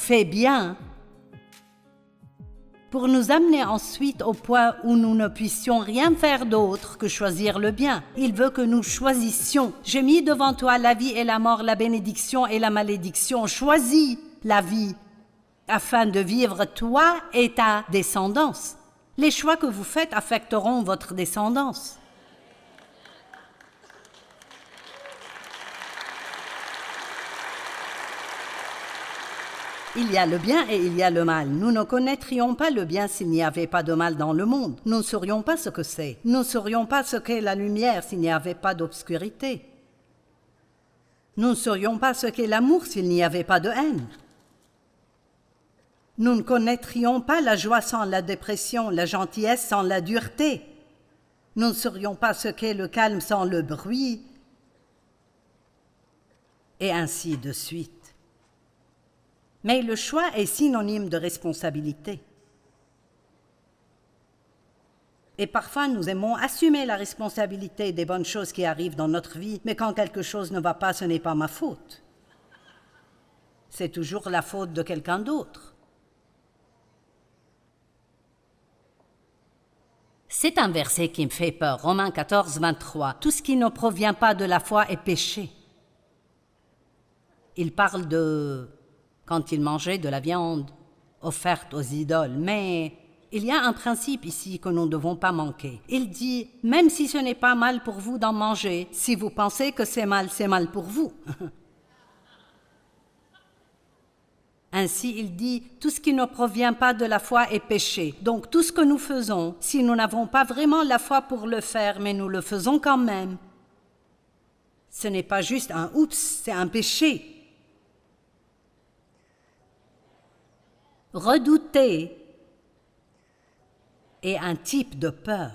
fait bien pour nous amener ensuite au point où nous ne puissions rien faire d'autre que choisir le bien. Il veut que nous choisissions. J'ai mis devant toi la vie et la mort, la bénédiction et la malédiction. Choisis la vie afin de vivre toi et ta descendance. Les choix que vous faites affecteront votre descendance. Il y a le bien et il y a le mal. Nous ne connaîtrions pas le bien s'il n'y avait pas de mal dans le monde. Nous ne saurions pas ce que c'est. Nous ne saurions pas ce qu'est la lumière s'il n'y avait pas d'obscurité. Nous ne saurions pas ce qu'est l'amour s'il n'y avait pas de haine. Nous ne connaîtrions pas la joie sans la dépression, la gentillesse sans la dureté. Nous ne saurions pas ce qu'est le calme sans le bruit, et ainsi de suite. Mais le choix est synonyme de responsabilité. Et parfois, nous aimons assumer la responsabilité des bonnes choses qui arrivent dans notre vie, mais quand quelque chose ne va pas, ce n'est pas ma faute. C'est toujours la faute de quelqu'un d'autre. C'est un verset qui me fait peur, Romains 14, 23. Tout ce qui ne provient pas de la foi est péché. Il parle de quand ils mangeaient de la viande offerte aux idoles, mais il y a un principe ici que nous ne devons pas manquer. Il dit, même si ce n'est pas mal pour vous d'en manger, si vous pensez que c'est mal pour vous. Ainsi, il dit, tout ce qui ne provient pas de la foi est péché. Donc, tout ce que nous faisons, si nous n'avons pas vraiment la foi pour le faire, mais nous le faisons quand même, ce n'est pas juste un « oups », c'est un péché. Redouter est un type de peur.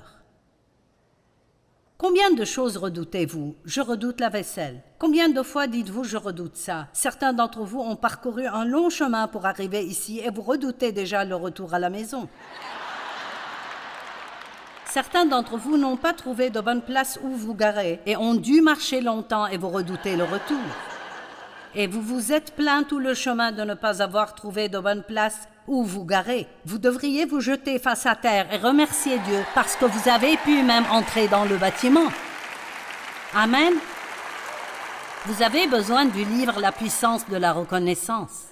Combien de choses redoutez-vous? Je redoute la vaisselle. Combien de fois dites-vous je redoute ça? Certains d'entre vous ont parcouru un long chemin pour arriver ici et vous redoutez déjà le retour à la maison. Certains d'entre vous n'ont pas trouvé de bonne place où vous garer et ont dû marcher longtemps et vous redoutez le retour. Et vous vous êtes plaint tout le chemin de ne pas avoir trouvé de bonne place où vous garer. Vous devriez vous jeter face à terre et remercier Dieu parce que vous avez pu même entrer dans le bâtiment. Amen. Vous avez besoin du livre La puissance de la reconnaissance.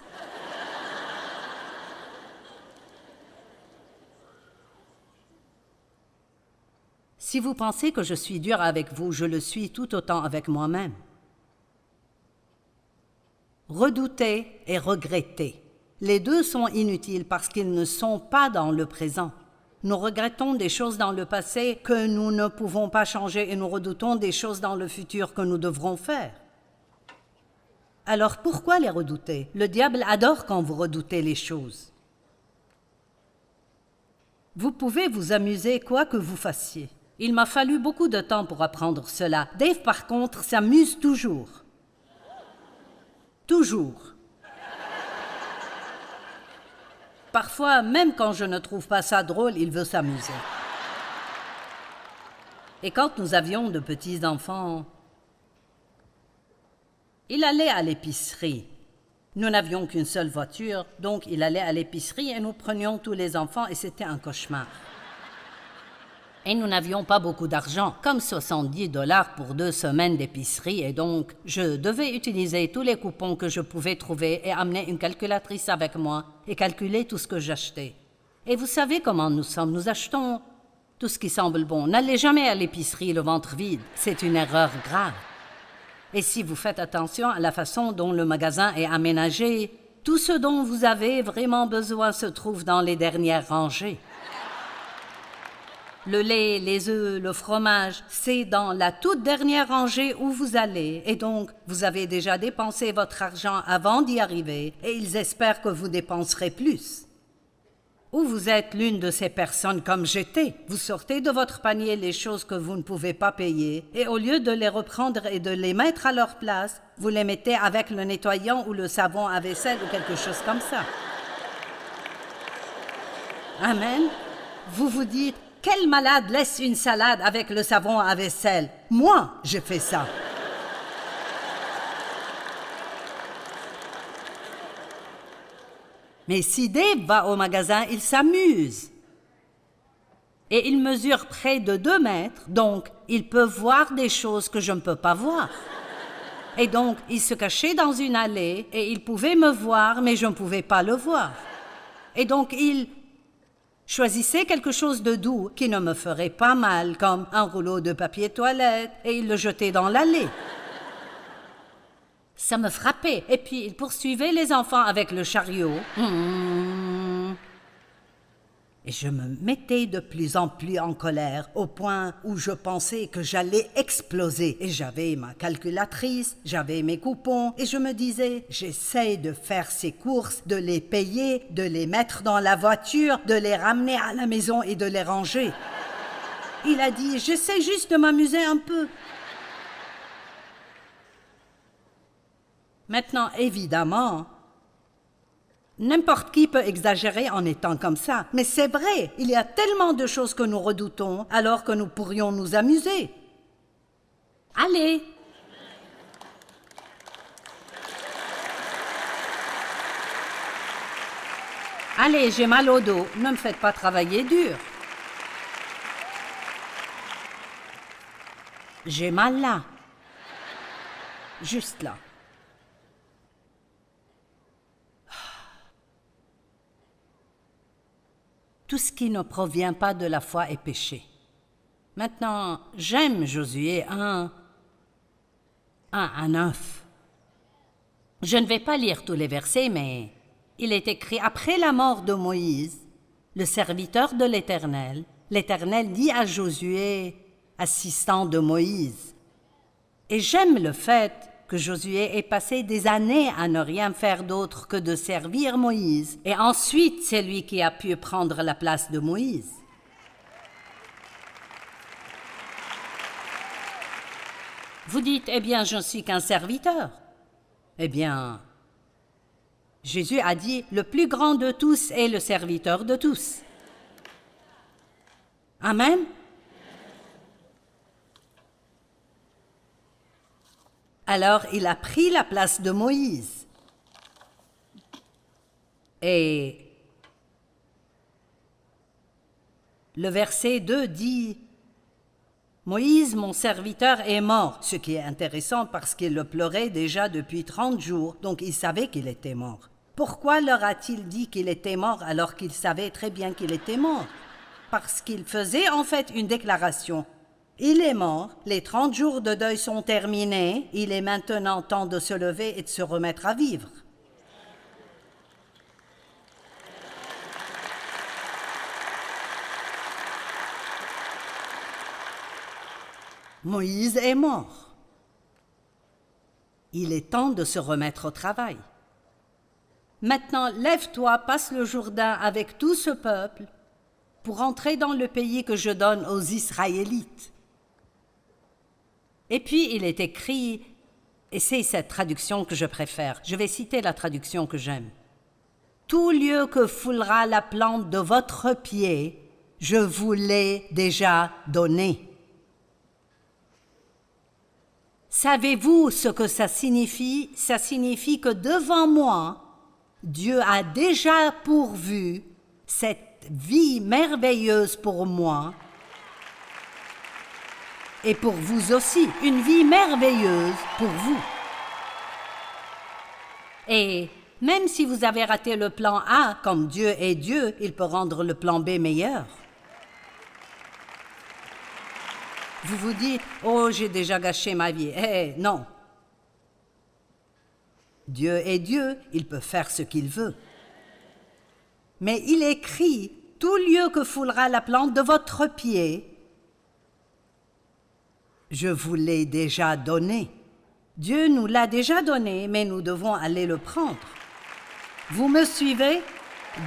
Si vous pensez que je suis dur avec vous, je le suis tout autant avec moi-même. Redouter et regretter. Les deux sont inutiles parce qu'ils ne sont pas dans le présent. Nous regrettons des choses dans le passé que nous ne pouvons pas changer et nous redoutons des choses dans le futur que nous devrons faire. Alors pourquoi les redouter? Le diable adore quand vous redoutez les choses. Vous pouvez vous amuser quoi que vous fassiez. Il m'a fallu beaucoup de temps pour apprendre cela. Dave, par contre, s'amuse toujours. Toujours. Parfois, même quand je ne trouve pas ça drôle, il veut s'amuser. Et quand nous avions de petits-enfants, il allait à l'épicerie. Nous n'avions qu'une seule voiture, donc il allait à l'épicerie et nous prenions tous les enfants et c'était un cauchemar. Et nous n'avions pas beaucoup d'argent, comme 70 $ pour 2 semaines d'épicerie, et donc je devais utiliser tous les coupons que je pouvais trouver et amener une calculatrice avec moi et calculer tout ce que j'achetais. Et vous savez comment nous sommes, nous achetons tout ce qui semble bon. N'allez jamais à l'épicerie le ventre vide, c'est une erreur grave. Et si vous faites attention à la façon dont le magasin est aménagé, tout ce dont vous avez vraiment besoin se trouve dans les dernières rangées. Le lait, les œufs, le fromage, c'est dans la toute dernière rangée où vous allez. Et donc, vous avez déjà dépensé votre argent avant d'y arriver et ils espèrent que vous dépenserez plus. Ou vous êtes l'une de ces personnes comme j'étais. Vous sortez de votre panier les choses que vous ne pouvez pas payer et au lieu de les reprendre et de les mettre à leur place, vous les mettez avec le nettoyant ou le savon à vaisselle ou quelque chose comme ça. Amen. Vous vous dites, quel malade laisse une salade avec le savon à vaisselle? Moi, j'ai fait ça. Mais si Dave va au magasin, il s'amuse. Et il mesure près de 2 mètres, donc il peut voir des choses que je ne peux pas voir. Et donc, il se cachait dans une allée et il pouvait me voir, mais je ne pouvais pas le voir. Et donc, il choisissait quelque chose de doux qui ne me ferait pas mal, comme un rouleau de papier toilette, et il le jetait dans l'allée. Ça me frappait. Et puis, il poursuivait les enfants avec le chariot. Et je me mettais de plus en plus en colère, au point où je pensais que j'allais exploser. Et j'avais ma calculatrice, j'avais mes coupons, et je me disais, j'essaie de faire ces courses, de les payer, de les mettre dans la voiture, de les ramener à la maison et de les ranger. Il a dit, j'essaie juste de m'amuser un peu. Maintenant, évidemment, n'importe qui peut exagérer en étant comme ça, mais c'est vrai, il y a tellement de choses que nous redoutons alors que nous pourrions nous amuser. Allez! Allez, j'ai mal au dos, ne me faites pas travailler dur. J'ai mal là. Juste là. Tout ce qui ne provient pas de la foi est péché. Maintenant, j'aime Josué 1:9. Je ne vais pas lire tous les versets, mais il est écrit après la mort de Moïse, le serviteur de l'Éternel. L'Éternel dit à Josué, assistant de Moïse. Et j'aime le fait que Josué ait passé des années à ne rien faire d'autre que de servir Moïse. Et ensuite, c'est lui qui a pu prendre la place de Moïse. Vous dites, eh bien, je ne suis qu'un serviteur. Eh bien, Jésus a dit, le plus grand de tous est le serviteur de tous. Amen. Alors, il a pris la place de Moïse. Et le verset 2 dit, « Moïse, mon serviteur, est mort », ce qui est intéressant parce qu'il le pleurait déjà depuis 30 jours, donc il savait qu'il était mort. Pourquoi leur a-t-il dit qu'il était mort alors qu'il savait très bien qu'il était mort? Parce qu'il faisait en fait une déclaration. Il est mort, les 30 jours de deuil sont terminés, il est maintenant temps de se lever et de se remettre à vivre. Moïse est mort. Il est temps de se remettre au travail. Maintenant, lève-toi, passe le Jourdain avec tout ce peuple pour entrer dans le pays que je donne aux Israélites. Et puis il est écrit, et c'est cette traduction que je préfère, je vais citer la traduction que j'aime. « Tout lieu que foulera la plante de votre pied, je vous l'ai déjà donné. » Savez-vous ce que ça signifie? Ça signifie que devant moi, Dieu a déjà pourvu cette vie merveilleuse pour moi et pour vous aussi, une vie merveilleuse pour vous. Et même si vous avez raté le plan A, comme Dieu est Dieu, il peut rendre le plan B meilleur. Vous vous dites, oh, j'ai déjà gâché ma vie. Non. Dieu est Dieu, il peut faire ce qu'il veut. Mais il écrit, tout lieu que foulera la plante de votre pied, je vous l'ai déjà donné. Dieu nous l'a déjà donné, mais nous devons aller le prendre. Vous me suivez?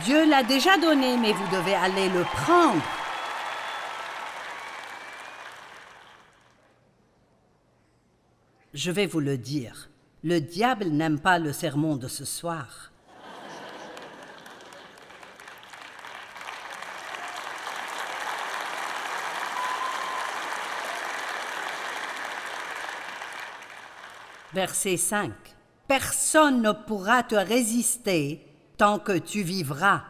Dieu l'a déjà donné, mais vous devez aller le prendre. Je vais vous le dire, le diable n'aime pas le sermon de ce soir. Verset 5. Personne ne pourra te résister tant que tu vivras.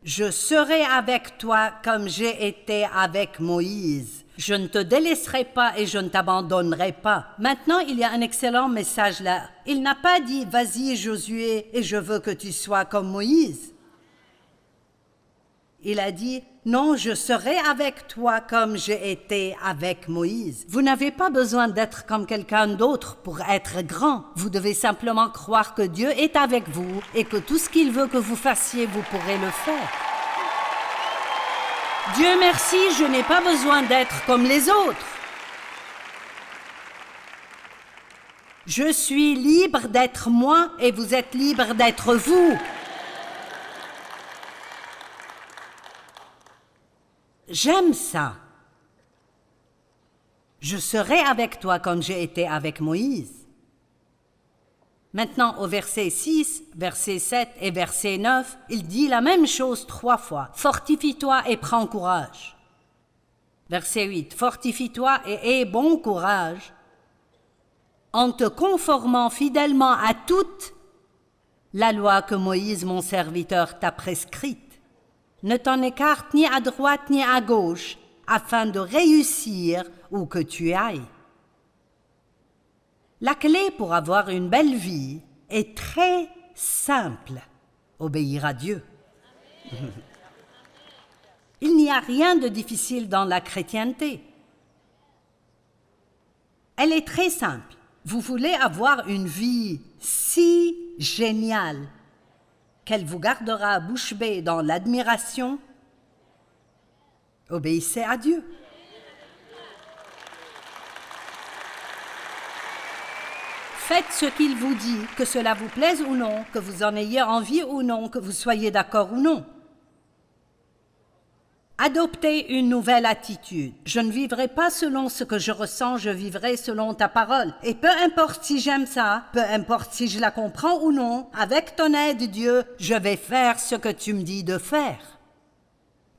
Je serai avec toi comme j'ai été avec Moïse. Je ne te délaisserai pas et je ne t'abandonnerai pas. Maintenant, il y a un excellent message là. Il n'a pas dit « Vas-y, Josué, et je veux que tu sois comme Moïse ». Il a dit « Non, je serai avec toi comme j'ai été avec Moïse ». Vous n'avez pas besoin d'être comme quelqu'un d'autre pour être grand. Vous devez simplement croire que Dieu est avec vous et que tout ce qu'il veut que vous fassiez, vous pourrez le faire. Dieu merci, je n'ai pas besoin d'être comme les autres. Je suis libre d'être moi et vous êtes libre d'être vous. J'aime ça. Je serai avec toi comme j'ai été avec Moïse. Maintenant, au verset 6, verset 7 et verset 9, il dit la même chose 3 fois. Fortifie-toi et prends courage. Verset 8, fortifie-toi et aie bon courage en te conformant fidèlement à toute la loi que Moïse, mon serviteur, t'a prescrite. Ne t'en écarte ni à droite ni à gauche, afin de réussir où que tu ailles. La clé pour avoir une belle vie est très simple, obéir à Dieu. Il n'y a rien de difficile dans la chrétienté. Elle est très simple. Vous voulez avoir une vie si géniale qu'elle vous gardera bouche bée dans l'admiration, obéissez à Dieu. Faites ce qu'il vous dit, que cela vous plaise ou non, que vous en ayez envie ou non, que vous soyez d'accord ou non. Adoptez une nouvelle attitude. Je ne vivrai pas selon ce que je ressens, je vivrai selon ta parole. Et peu importe si j'aime ça, peu importe si je la comprends ou non, avec ton aide, Dieu, je vais faire ce que tu me dis de faire.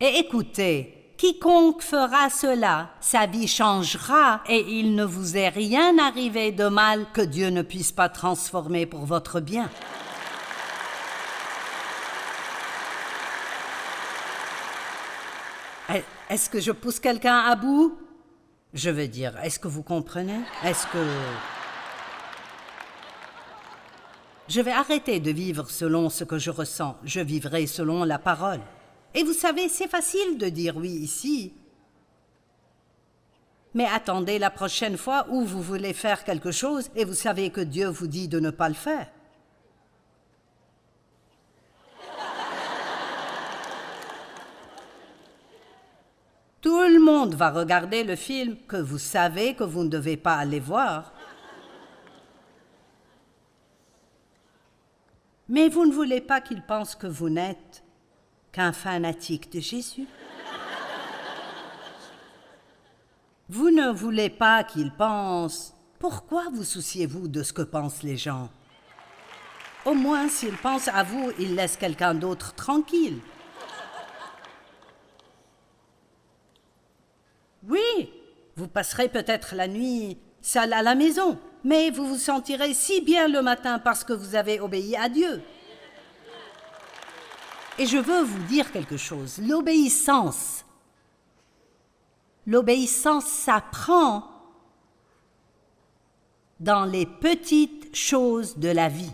Et écoutez, quiconque fera cela, sa vie changera et il ne vous est rien arrivé de mal que Dieu ne puisse pas transformer pour votre bien. Est-ce que je pousse quelqu'un à bout? Je veux dire, est-ce que vous comprenez? Est-ce que... Je vais arrêter de vivre selon ce que je ressens. Je vivrai selon la parole. Et vous savez, c'est facile de dire oui ici. Mais attendez la prochaine fois où vous voulez faire quelque chose et vous savez que Dieu vous dit de ne pas le faire. Tout le monde va regarder le film que vous savez que vous ne devez pas aller voir. Mais vous ne voulez pas qu'il pense que vous n'êtes qu'un fanatique de Jésus. Vous ne voulez pas qu'il pense. Pourquoi vous souciez-vous de ce que pensent les gens? Au moins, s'ils pensent à vous, ils laissent quelqu'un d'autre tranquille. Oui, vous passerez peut-être la nuit seul à la maison, mais vous vous sentirez si bien le matin parce que vous avez obéi à Dieu. Et je veux vous dire quelque chose, l'obéissance s'apprend dans les petites choses de la vie.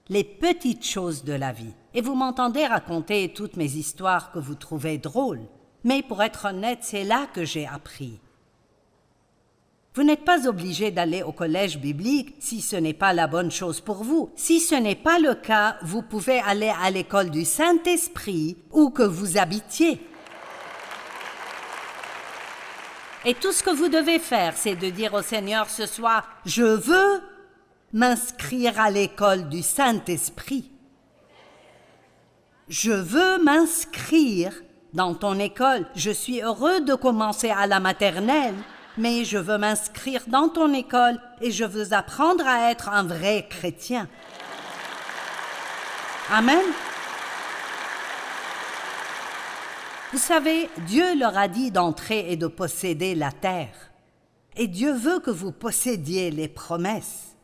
Les petites choses de la vie. Et vous m'entendez raconter toutes mes histoires que vous trouvez drôles. Mais pour être honnête, c'est là que j'ai appris. Vous n'êtes pas obligé d'aller au collège biblique si ce n'est pas la bonne chose pour vous. Si ce n'est pas le cas, vous pouvez aller à l'école du Saint-Esprit où que vous habitiez. Et tout ce que vous devez faire, c'est de dire au Seigneur ce soir, « Je veux m'inscrire à l'école du Saint-Esprit. Je veux m'inscrire dans ton école. Je suis heureux de commencer à la maternelle, mais je veux m'inscrire dans ton école et je veux apprendre à être un vrai chrétien. » Amen. Vous savez, Dieu leur a dit d'entrer et de posséder la terre. Et Dieu veut que vous possédiez les promesses.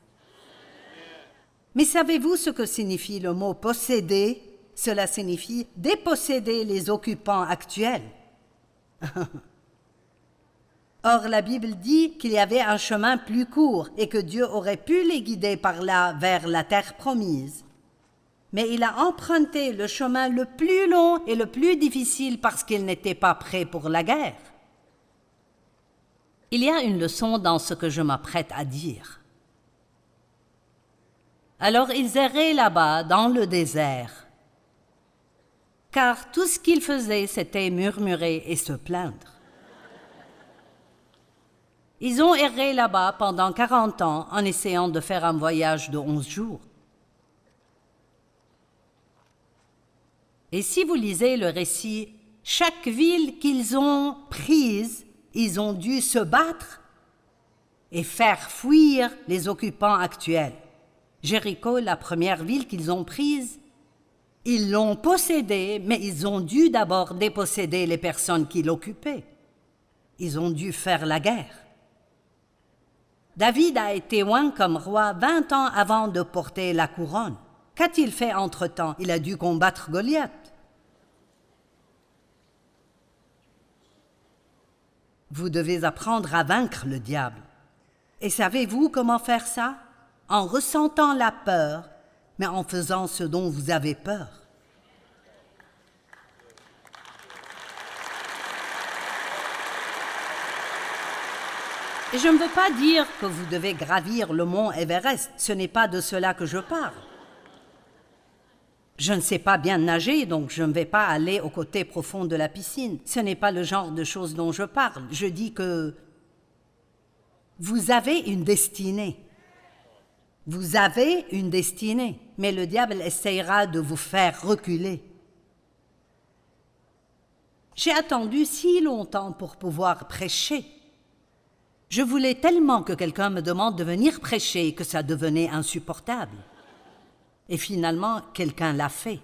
Mais savez-vous ce que signifie le mot posséder? Cela signifie déposséder les occupants actuels. Or, la Bible dit qu'il y avait un chemin plus court et que Dieu aurait pu les guider par là vers la terre promise. Mais il a emprunté le chemin le plus long et le plus difficile parce qu'il n'était pas prêt pour la guerre. Il y a une leçon dans ce que je m'apprête à dire. Alors ils erraient là-bas dans le désert, car tout ce qu'ils faisaient, c'était murmurer et se plaindre. Ils ont erré là-bas pendant 40 ans en essayant de faire un voyage de 11 jours. Et si vous lisez le récit, chaque ville qu'ils ont prise, ils ont dû se battre et faire fuir les occupants actuels. Jéricho, la première ville qu'ils ont prise, ils l'ont possédée, mais ils ont dû d'abord déposséder les personnes qui l'occupaient. Ils ont dû faire la guerre. David a été oint comme roi 20 ans avant de porter la couronne. Qu'a-t-il fait entre-temps? Il a dû combattre Goliath. Vous devez apprendre à vaincre le diable. Et savez-vous comment faire ça? En ressentant la peur, mais en faisant ce dont vous avez peur. Et je ne veux pas dire que vous devez gravir le mont Everest, ce n'est pas de cela que je parle. Je ne sais pas bien nager, donc je ne vais pas aller au côté profond de la piscine. Ce n'est pas le genre de choses dont je parle. Je dis que vous avez une destinée. Vous avez une destinée, mais le diable essayera de vous faire reculer. J'ai attendu si longtemps pour pouvoir prêcher. Je voulais tellement que quelqu'un me demande de venir prêcher que ça devenait insupportable. Et finalement, quelqu'un l'a fait.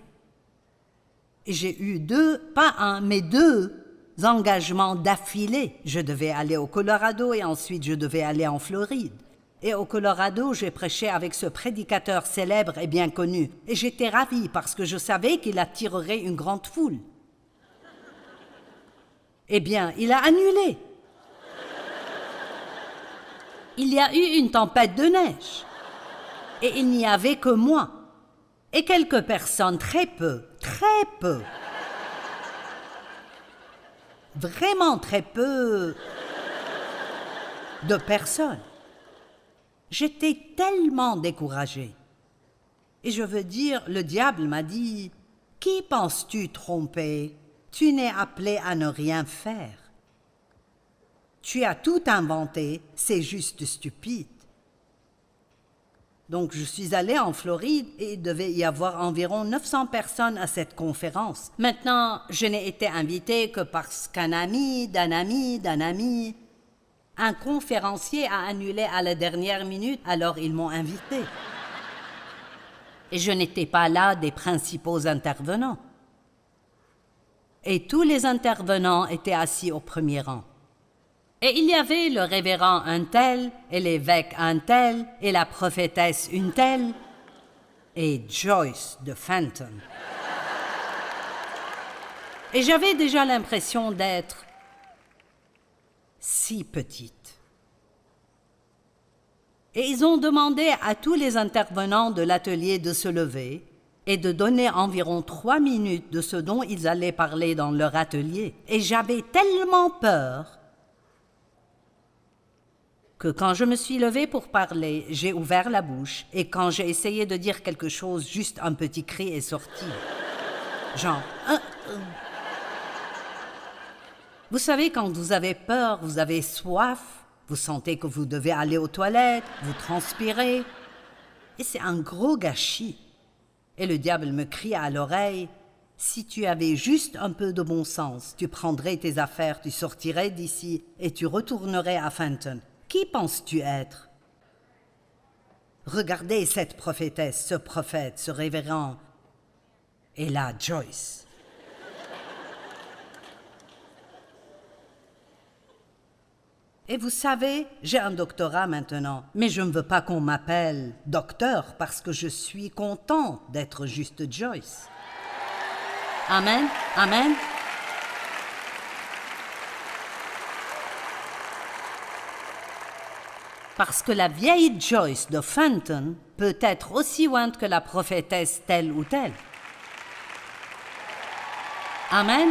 Et j'ai eu pas un, mais deux engagements d'affilée. Je devais aller au Colorado et ensuite je devais aller en Floride. Et au Colorado, j'ai prêché avec ce prédicateur célèbre et bien connu. Et j'étais ravie parce que je savais qu'il attirerait une grande foule. Eh bien, il a annulé. Il y a eu une tempête de neige. Et il n'y avait que moi. Et quelques personnes, très peu, vraiment très peu de personnes. J'étais tellement découragée. Et je veux dire, le diable m'a dit, « Qui penses-tu tromper? Tu n'es appelé à ne rien faire. Tu as tout inventé, c'est juste stupide. » Donc je suis allée en Floride et il devait y avoir environ 900 personnes à cette conférence. Maintenant, je n'ai été invitée que parce qu'un ami, un conférencier a annulé à la dernière minute, alors ils m'ont invitée. Et je n'étais pas là des principaux intervenants. Et tous les intervenants étaient assis au premier rang. Et il y avait le révérend un tel, et l'évêque un tel, et la prophétesse une telle, et Joyce de Fenton. Et j'avais déjà l'impression d'être si petite. Et ils ont demandé à tous les intervenants de l'atelier de se lever et de donner environ 3 minutes de ce dont ils allaient parler dans leur atelier. Et j'avais tellement peur que quand je me suis levée pour parler, j'ai ouvert la bouche et quand j'ai essayé de dire quelque chose, juste un petit cri est sorti. Genre... Vous savez, quand vous avez peur, vous avez soif, vous sentez que vous devez aller aux toilettes, vous transpirez, et c'est un gros gâchis. Et le diable me crie à l'oreille, « Si tu avais juste un peu de bon sens, tu prendrais tes affaires, tu sortirais d'ici et tu retournerais à Fenton. Qui penses-tu être? Regardez cette prophétesse, ce prophète, ce révérend. Et là, Joyce. » Et vous savez, j'ai un doctorat maintenant, mais je ne veux pas qu'on m'appelle docteur parce que je suis content d'être juste Joyce. Amen, amen. Parce que la vieille Joyce de Fenton peut être aussi ointe que la prophétesse telle ou telle. Amen.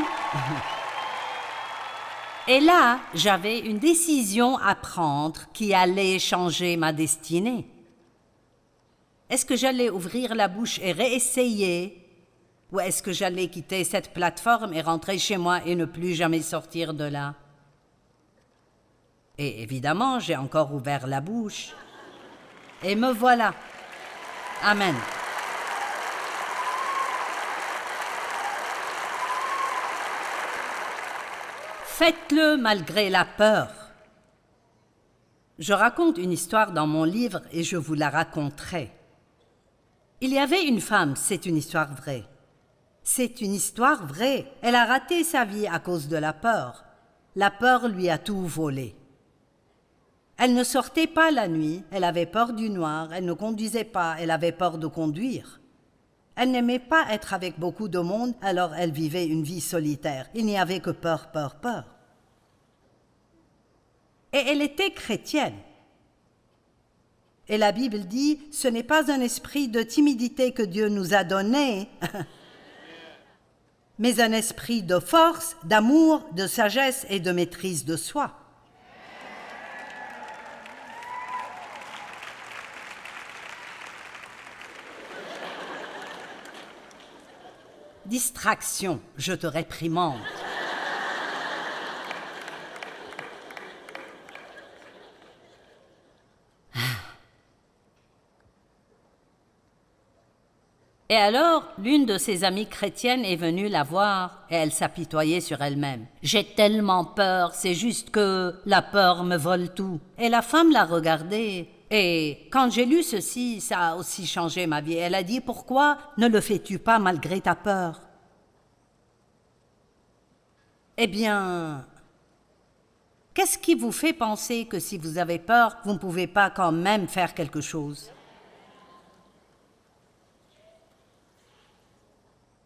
Et là, j'avais une décision à prendre qui allait changer ma destinée. Est-ce que j'allais ouvrir la bouche et réessayer, ou est-ce que j'allais quitter cette plateforme et rentrer chez moi et ne plus jamais sortir de là? Et évidemment, j'ai encore ouvert la bouche. Et me voilà. Amen. Faites-le malgré la peur. Je raconte une histoire dans mon livre et je vous la raconterai. Il y avait une femme, c'est une histoire vraie. C'est une histoire vraie. Elle a raté sa vie à cause de la peur. La peur lui a tout volé. Elle ne sortait pas la nuit, elle avait peur du noir, elle ne conduisait pas, elle avait peur de conduire. Elle n'aimait pas être avec beaucoup de monde, alors elle vivait une vie solitaire. Il n'y avait que peur, peur, peur. Et elle était chrétienne. Et la Bible dit, ce n'est pas un esprit de timidité que Dieu nous a donné, mais un esprit de force, d'amour, de sagesse et de maîtrise de soi. Distraction, je te réprimande. Et alors, l'une de ses amies chrétiennes est venue la voir et elle s'apitoyait sur elle-même. « J'ai tellement peur, c'est juste que la peur me vole tout. » Et la femme l'a regardée. Et quand j'ai lu ceci, ça a aussi changé ma vie. Elle a dit, pourquoi ne le fais-tu pas malgré ta peur? Eh bien, qu'est-ce qui vous fait penser que si vous avez peur, vous ne pouvez pas quand même faire quelque chose?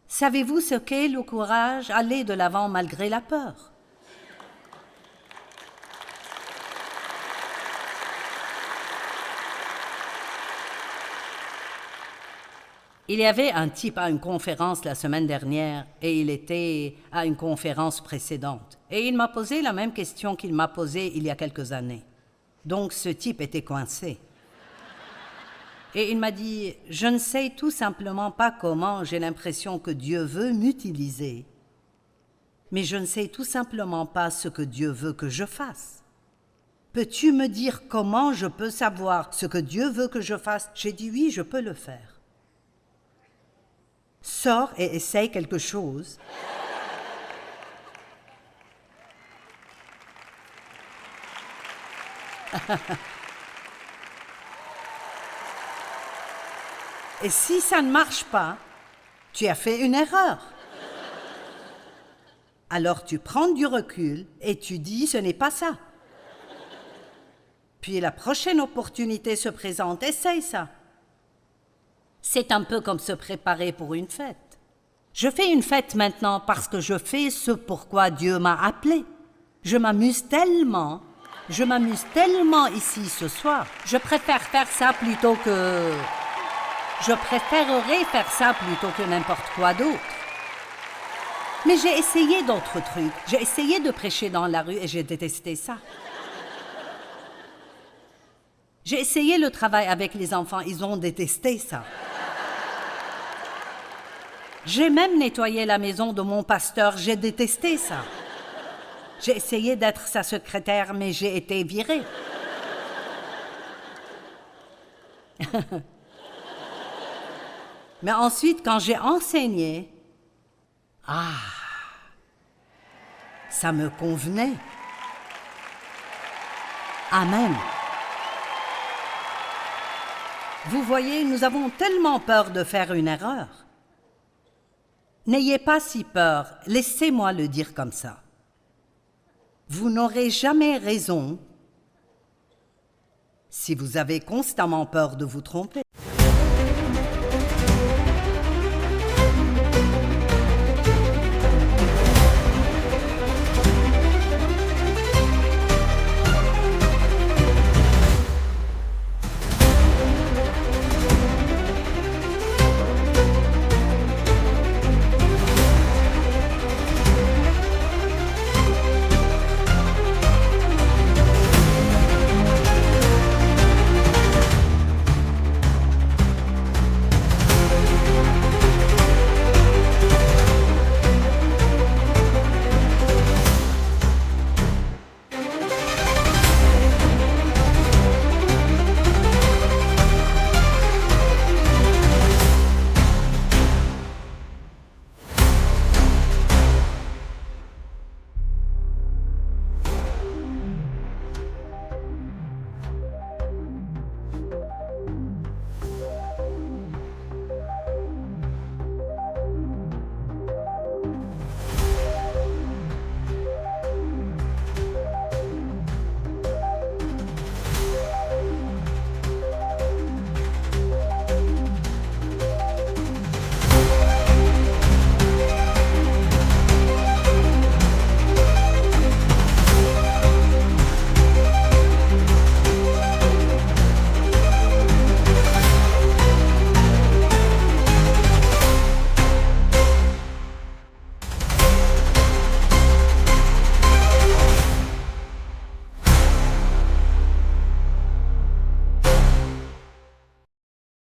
Savez-vous ce qu'est le courage? Aller de l'avant malgré la peur. Il y avait un type à une conférence la semaine dernière et il était à une conférence précédente. Et il m'a posé la même question qu'il m'a posée il y a quelques années. Donc ce type était coincé. Et il m'a dit, je ne sais tout simplement pas comment, j'ai l'impression que Dieu veut m'utiliser. Mais je ne sais tout simplement pas ce que Dieu veut que je fasse. Peux-tu me dire comment je peux savoir ce que Dieu veut que je fasse? J'ai dit oui, je peux le faire. Sors et essaye quelque chose. Et si ça ne marche pas, tu as fait une erreur. Alors tu prends du recul et tu dis ce n'est pas ça. Puis la prochaine opportunité se présente, essaye ça. C'est un peu comme se préparer pour une fête. Je fais une fête maintenant parce que je fais ce pourquoi Dieu m'a appelé. Je m'amuse tellement ici ce soir. Je préférerais faire ça plutôt que n'importe quoi d'autre. Mais j'ai essayé d'autres trucs. J'ai essayé de prêcher dans la rue et j'ai détesté ça. J'ai essayé le travail avec les enfants, ils ont détesté ça. J'ai même nettoyé la maison de mon pasteur, j'ai détesté ça. J'ai essayé d'être sa secrétaire, mais j'ai été virée. Mais ensuite, quand j'ai enseigné, ça me convenait. Amen. Vous voyez, nous avons tellement peur de faire une erreur. N'ayez pas si peur, laissez-moi le dire comme ça. Vous n'aurez jamais raison Si vous avez constamment peur de vous tromper,